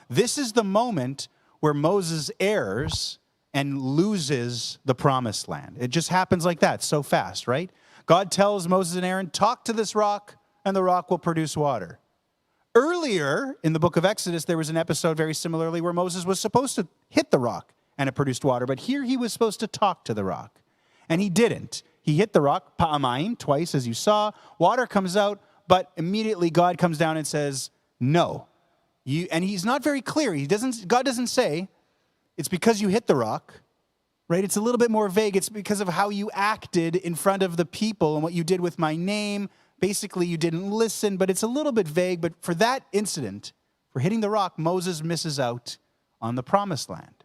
This is the moment where Moses errs and loses the promised land. It just happens like that, so fast, right? God tells Moses and Aaron, talk to this rock, and the rock will produce water. Earlier in the book of Exodus, there was an episode very similarly where Moses was supposed to hit the rock, and it produced water. But here he was supposed to talk to the rock, and he didn't. He hit the rock, pa'amayim, twice, as you saw. Water comes out, but immediately God comes down and says, no. And he's not very clear. God doesn't say, it's because you hit the rock, right? It's a little bit more vague. It's because of how you acted in front of the people and what you did with my name. Basically, you didn't listen, but it's a little bit vague. But for that incident, for hitting the rock, Moses misses out on the promised land.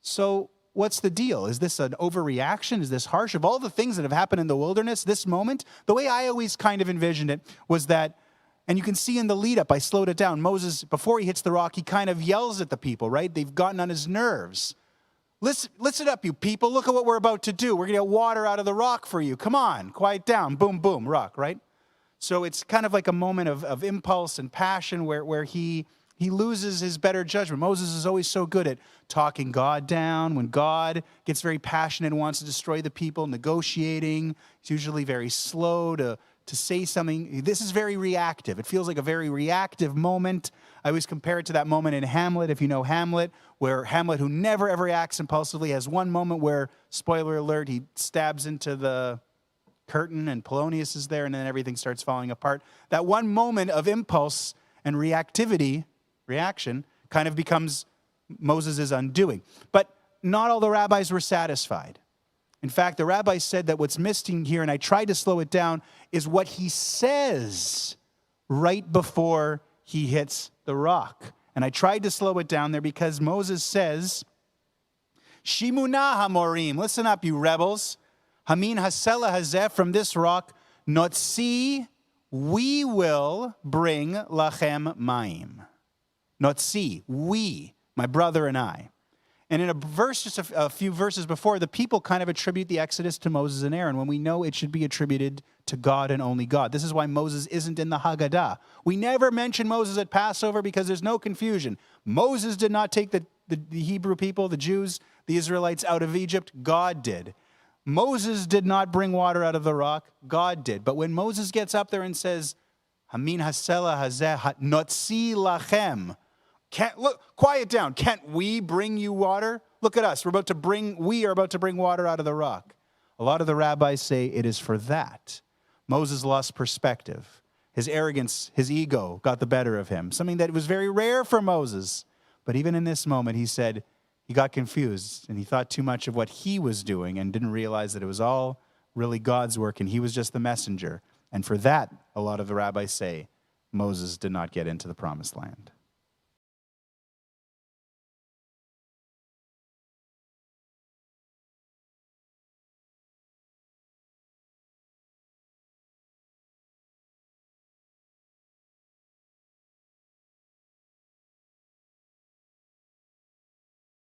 So what's the deal? Is this an overreaction? Is this harsh? Of all the things that have happened in the wilderness, this moment, the way I always kind of envisioned it was that, and you can see in the lead up, I slowed it down. Moses, before he hits the rock, he kind of yells at the people, right? They've gotten on his nerves. Listen up, you people. Look at what we're about to do. We're going to get water out of the rock for you. Come on, quiet down. Boom, boom, rock, right? So it's kind of like a moment of impulse and passion where he loses his better judgment. Moses is always so good at talking God down. When God gets very passionate and wants to destroy the people, negotiating, he's usually very slow to say something. This is very reactive. It feels like a very reactive moment. I always compare it to that moment in Hamlet, if you know Hamlet, where Hamlet, who never ever acts impulsively, has one moment where, spoiler alert, he stabs into the curtain and Polonius is there and then everything starts falling apart. That one moment of impulse and reaction, kind of becomes Moses' undoing. But not all the rabbis were satisfied. In fact, the rabbi said that what's missing here, and I tried to slow it down, is what he says right before he hits the rock. And I tried to slow it down there because Moses says, Shimuna hamorim, listen up, you rebels. Hamin hasela hazeh, from this rock, notzi, we will bring lachem mayim. Notzi, we, my brother and I. And in a verse, just a few verses before, the people kind of attribute the Exodus to Moses and Aaron when we know it should be attributed to God and only God. This is why Moses isn't in the Haggadah. We never mention Moses at Passover because there's no confusion. Moses did not take the Hebrew people, the Jews, the Israelites out of Egypt. God did. Moses did not bring water out of the rock. God did. But when Moses gets up there and says, Hamin hasela hazeh notzi lachem, look, quiet down. Can't we bring you water? Look at us. We are about to bring water out of the rock. A lot of the rabbis say it is for that. Moses lost perspective. His arrogance, his ego got the better of him. Something that was very rare for Moses. But even in this moment, he said he got confused and he thought too much of what he was doing and didn't realize that it was all really God's work and he was just the messenger. And for that, a lot of the rabbis say Moses did not get into the promised land.